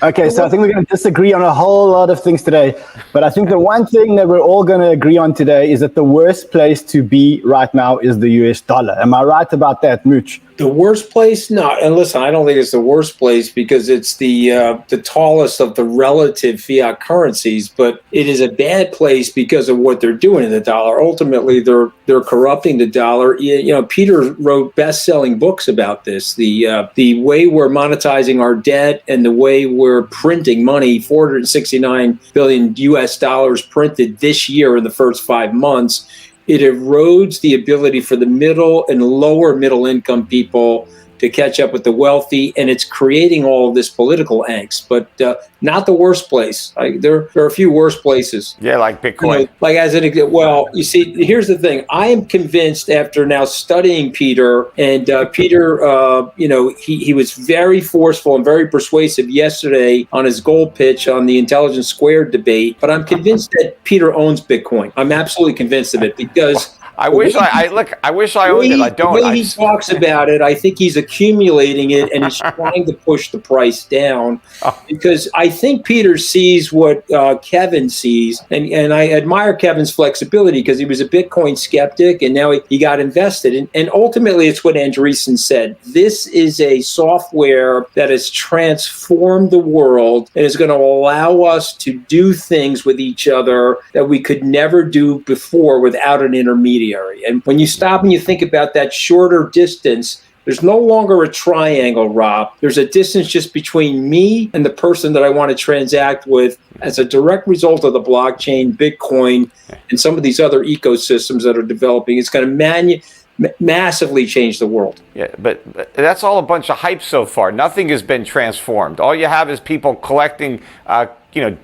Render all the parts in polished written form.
Okay, so I think we're going to disagree on a whole lot of things today. But I think the one thing that we're all going to agree on today is that the worst place to be right now is the US dollar. Am I right about that, Mooch? The worst place? No. And listen, I don't think it's the worst place because it's the tallest of the relative fiat currencies, but it is a bad place because of what they're doing to the dollar. Ultimately, they're corrupting the dollar. You know, Peter wrote best-selling books about this. The way we're monetizing our debt and the way we're printing money, 469 billion US dollars printed this year in the first 5 months. It erodes the ability for the middle and lower middle income people to catch up with the wealthy, and it's creating all of this political angst, but not the worst place. There are a few worse places. Yeah, like Bitcoin. You know, like as an example, well, you see, here's the thing. I am convinced after now studying Peter, and Peter, you know, he was very forceful and very persuasive yesterday on his gold pitch on the Intelligence Squared debate, but I'm convinced that Peter owns Bitcoin. I'm absolutely convinced of it because I wish I owned it. I don't. The way he talks about it, I think he's accumulating it and he's trying to push the price down because I think Peter sees what Kevin sees. And I admire Kevin's flexibility because he was a Bitcoin skeptic and now he got invested. And ultimately, it's what Andreessen said. This is a software that has transformed the world and is going to allow us to do things with each other that we could never do before without an intermediary. And when you stop and you think about that shorter distance, there's no longer a triangle, Rob. There's a distance just between me and the person that I want to transact with as a direct result of the blockchain, Bitcoin, and some of these other ecosystems that are developing. It's going to massively change the world. Yeah, but that's all a bunch of hype so far. Nothing has been transformed. All you have is people collecting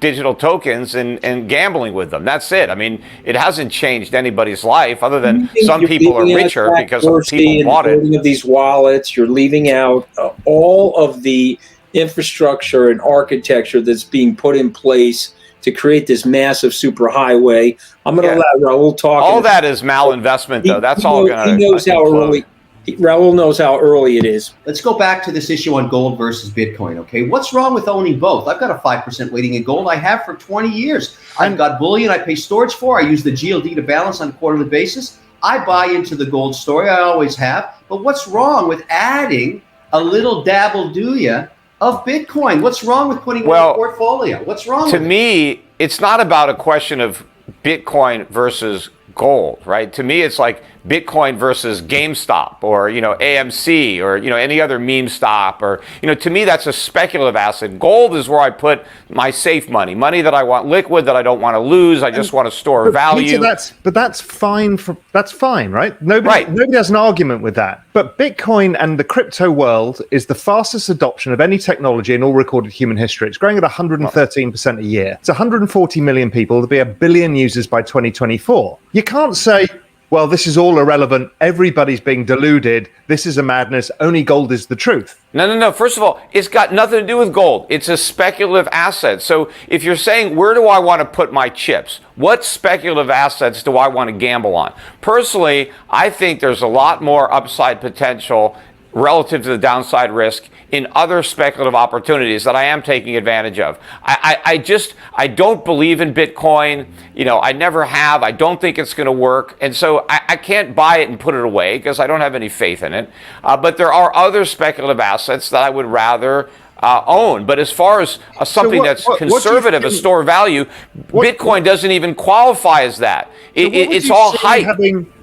digital tokens and gambling with them. That's it. I mean, it hasn't changed anybody's life other than some people are richer because people bought it. Of these wallets, you're leaving out all of the infrastructure and architecture that's being put in place to create this massive superhighway. I'm going to let Raoul talk. All that is malinvestment, though. That's all going to. He knows how early. Raoul knows how early it is. Let's go back to this issue on gold versus Bitcoin, okay? What's wrong with owning both? I've got a 5% weighting in gold. I have for 20 years. I've got bullion I pay storage for. I use the GLD to balance on a quarterly basis. I buy into the gold story. I always have. But what's wrong with adding a little dabble, do ya, of Bitcoin? What's wrong with putting it in a portfolio? What's wrong with it? To me, it's not about a question of Bitcoin versus gold, right? To me, it's like Bitcoin versus GameStop or, AMC or, any other meme stop or, to me, that's a speculative asset. Gold is where I put my safe money that I want liquid, that I don't want to lose. I just want to store value. Peter, that's fine. That's fine, right? Nobody has an argument with that. But Bitcoin and the crypto world is the fastest adoption of any technology in all recorded human history. It's growing at 113% a year. It's 140 million people. There'll be 1 billion users by 2024. You can't say, well, this is all irrelevant. Everybody's being deluded. This is a madness. Only gold is the truth. No. First of all, it's got nothing to do with gold. It's a speculative asset. So if you're saying, where do I want to put my chips? What speculative assets do I want to gamble on? Personally, I think there's a lot more upside potential relative to the downside risk in other speculative opportunities that I am taking advantage of. I don't believe in Bitcoin. I never have. I don't think it's going to work. And so I can't buy it and put it away because I don't have any faith in it. But there are other speculative assets that I would rather own. But as far as something that's conservative, a store value, Bitcoin doesn't even qualify as that. It's all hype.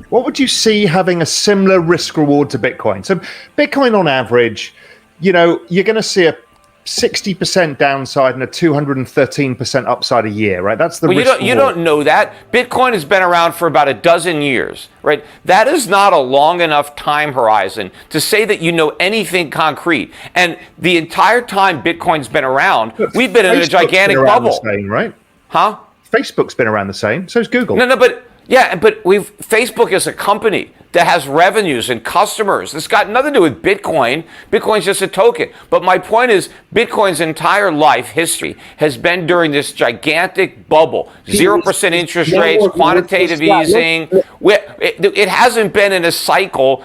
What would you see having a similar risk reward to Bitcoin? So Bitcoin on average, you're going to see a 60% downside and a 213% upside a year, right? That's the risk. You don't know that. Bitcoin has been around for about a dozen years, right? That is not a long enough time horizon to say that you know anything concrete. And the entire time Bitcoin's been around, we've been in a gigantic bubble. The same, right? Huh? Facebook's been around the same. So's Google. No, but Facebook is a company. that has revenues and customers. It's got nothing to do with Bitcoin. Bitcoin's just a token. But my point is, Bitcoin's entire life history has been during this gigantic bubble. 0% interest rates, quantitative easing. It hasn't been in a cycle.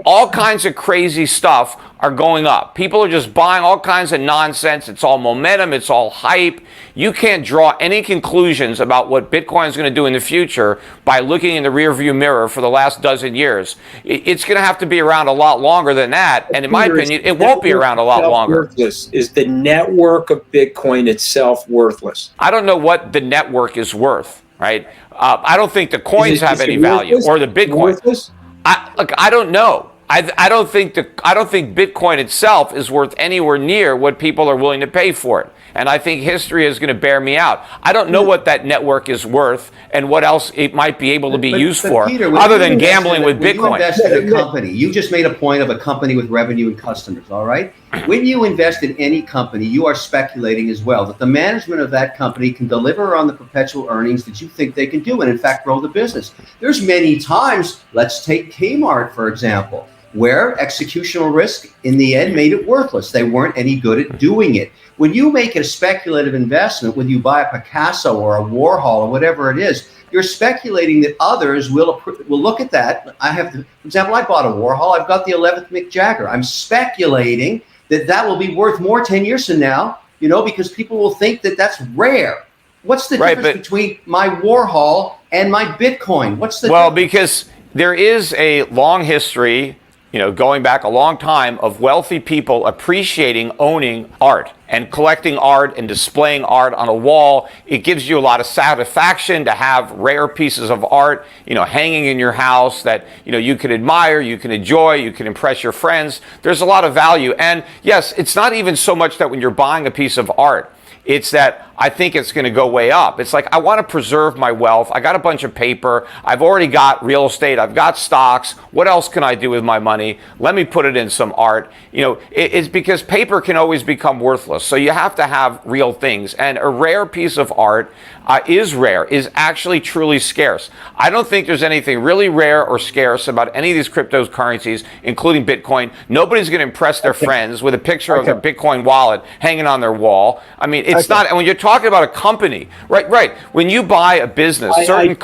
All kinds of crazy stuff are going up. People are just buying all kinds of nonsense. It's all momentum. It's all hype. You can't draw any conclusions about what Bitcoin is going to do in the future by looking in the rearview mirror for the last dozen years. It's going to have to be around a lot longer than that. And in my opinion, it won't be around a lot longer. Worthless. Is the network of Bitcoin itself worthless? I don't know what the network is worth, right? I don't think the coins have any value, or the Bitcoin. I don't know. I don't think Bitcoin itself is worth anywhere near what people are willing to pay for it. And I think history is going to bear me out. I don't know what that network is worth and what else it might be able to be used for, Peter, other than gambling with Bitcoin. You invest in a company. You just made a point of a company with revenue and customers, all right? When you invest in any company, you are speculating as well that the management of that company can deliver on the perpetual earnings that you think they can do and, in fact, grow the business. There's many times, let's take Kmart, for example, where executional risk in the end made it worthless. They weren't any good at doing it. When you make a speculative investment, whether you buy a Picasso or a Warhol or whatever it is, you're speculating that others will look at that. For example, I bought a Warhol. I've got the 11th Mick Jagger. I'm speculating that will be worth more 10 years from now, because people will think that that's rare. What's the difference between my Warhol and my Bitcoin? What's the difference? Because there is a long history, going back a long time, of wealthy people appreciating owning art and collecting art and displaying art on a wall. It gives you a lot of satisfaction to have rare pieces of art, hanging in your house that, you can admire, you can enjoy, you can impress your friends. There's a lot of value. And yes, it's not even so much that when you're buying a piece of art, it's that I think it's going to go way up. It's like, I want to preserve my wealth. I got a bunch of paper. I've already got real estate. I've got stocks. What else can I do with my money? Let me put it in some art. It's because paper can always become worthless. So you have to have real things. And a rare piece of art is actually truly scarce. I don't think there's anything really rare or scarce about any of these cryptocurrencies, including Bitcoin. Nobody's going to impress their friends with a picture of their Bitcoin wallet hanging on their wall. I mean, it's not, and when you're talking about a company, right. When you buy a business, Raoul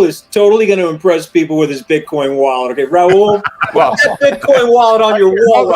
is totally going to impress people with his Bitcoin wallet. Okay, Raoul, put that Bitcoin wallet on your wall.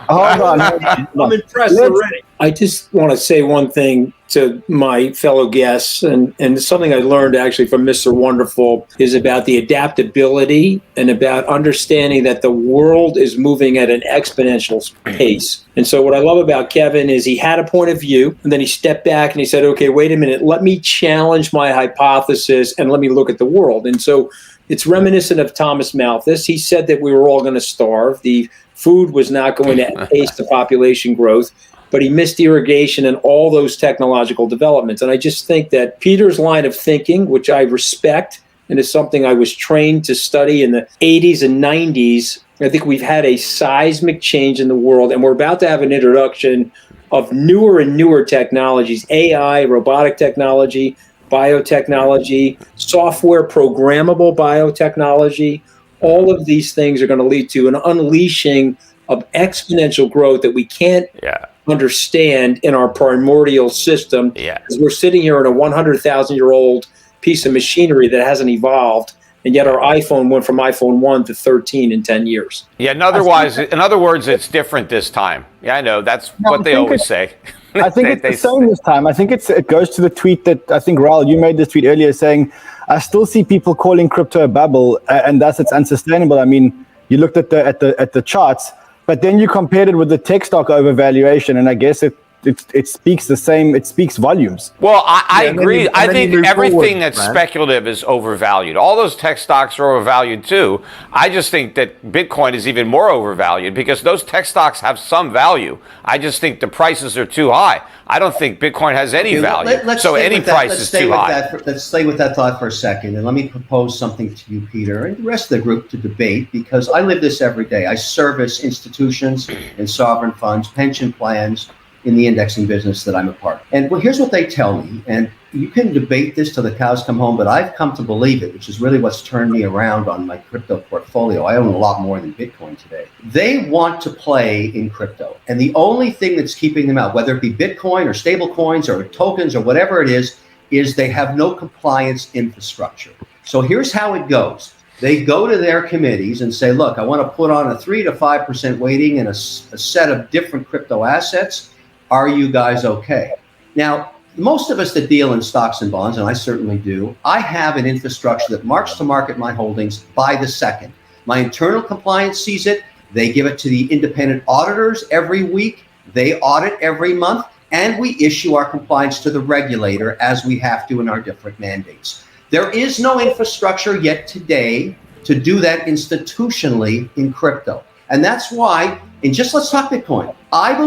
Hold on. I'm impressed already. I just want to say one thing to my fellow guests, and something I learned actually from Mr. Wonderful is about the adaptability and about understanding that the world is moving at an exponential pace. And so what I love about Kevin is he had a point of view, and then he stepped back and he said, okay, wait a minute, let me challenge my hypothesis and let me look at the world. And so it's reminiscent of Thomas Malthus. He said that we were all going to starve. The food was not going to pace the population growth, but he missed irrigation and all those technological developments. And I just think that Peter's line of thinking, which I respect and is something I was trained to study in the 80s and 90s, I think we've had a seismic change in the world, and we're about to have an introduction of newer and newer technologies, AI, robotic technology, biotechnology, software programmable biotechnology. All of these things are going to lead to an unleashing of exponential growth that we can't understand in our primordial system. Because we're sitting here in a 100,000-year-old piece of machinery that hasn't evolved, and yet our iPhone went from iPhone 1 to 13 in 10 years. Yeah, in other words, it's different this time. Yeah, I know. That's what they always say. I think it's the same this time. I think it goes to the tweet that I think, Raoul, you made this tweet earlier saying, I still see people calling crypto a bubble, and thus it's unsustainable. I mean, you looked at the charts, but then you compared it with the tech stock overvaluation, and I guess it speaks the same. It speaks volumes. Well, I agree. I think everything that's speculative is overvalued. All those tech stocks are overvalued too. I just think that Bitcoin is even more overvalued because those tech stocks have some value. I just think the prices are too high. I don't think Bitcoin has any value. So any price is too high. Let's stay with that thought for a second, and let me propose something to you, Peter, and the rest of the group to debate, because I live this every day. I service institutions and sovereign funds, pension plans, in the indexing business that I'm a part of. And well, here's what they tell me, and you can debate this till the cows come home, but I've come to believe it, which is really what's turned me around on my crypto portfolio. I own a lot more than Bitcoin today. They want to play in crypto, and the only thing that's keeping them out, whether it be Bitcoin or stable coins or tokens or whatever it is they have no compliance infrastructure. So here's how it goes. They go to their committees and say, look, I want to put on a 3 to 5% weighting in a set of different crypto assets. Are you guys okay? Now, most of us that deal in stocks and bonds, and I certainly do, I have an infrastructure that marks to market my holdings by the second. My internal compliance sees it. They give it to the independent auditors every week. They audit every month, and we issue our compliance to the regulator as we have to in our different mandates. There is no infrastructure yet today to do that institutionally in crypto. And that's why, and just let's talk Bitcoin. I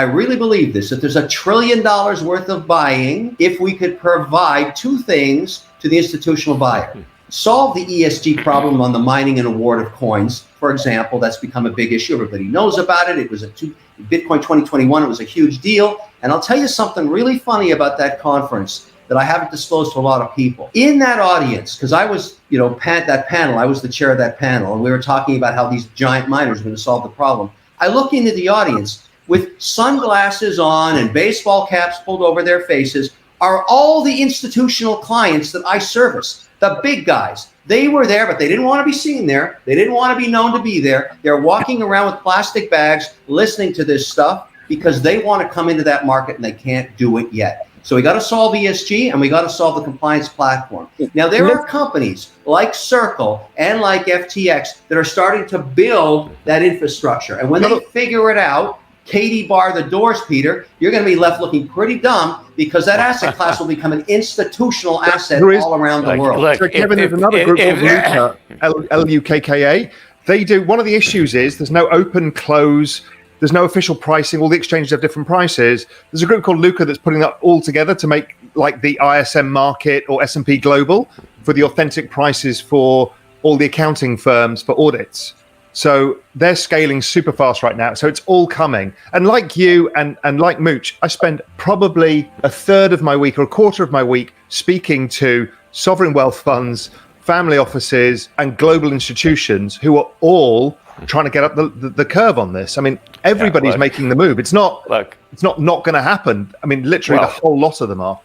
really believe this, that there's $1 trillion worth of buying if we could provide two things to the institutional buyer. Solve the ESG problem on the mining and award of coins. For example, that's become a big issue. Everybody knows about it. It was Bitcoin 2021. It was a huge deal. And I'll tell you something really funny about that conference that I haven't disclosed to a lot of people. In that audience, because I was, that panel, I was the chair of that panel, and we were talking about how these giant miners were going to solve the problem. I look into the audience with sunglasses on and baseball caps pulled over their faces are all the institutional clients that I service, the big guys. They were there, but they didn't want to be seen there. They didn't want to be known to be there. They're walking around with plastic bags, listening to this stuff because they want to come into that market and they can't do it yet. So we got to solve ESG and we got to solve the compliance platform. Now, there are companies like Circle and like FTX that are starting to build that infrastructure. And when they figure it out, Katie bar the doors, Peter, you're going to be left looking pretty dumb because that asset class will become an institutional asset all around the world. So Kevin, there's another group called LUKKA. They do, one of the issues is there's no open close, there's no official pricing, all the exchanges have different prices. There's a group called Luca that's putting that all together to make like the ISM market or S&P Global for the authentic prices for all the accounting firms for audits. So they're scaling super fast right now. So it's all coming. And like you and like Mooch, I spend probably a third of my week or a quarter of my week speaking to sovereign wealth funds, family offices, and global institutions who are all trying to get up the curve on this. I mean, everybody's making the move. It's not going to happen. I mean, literally the whole lot of them are.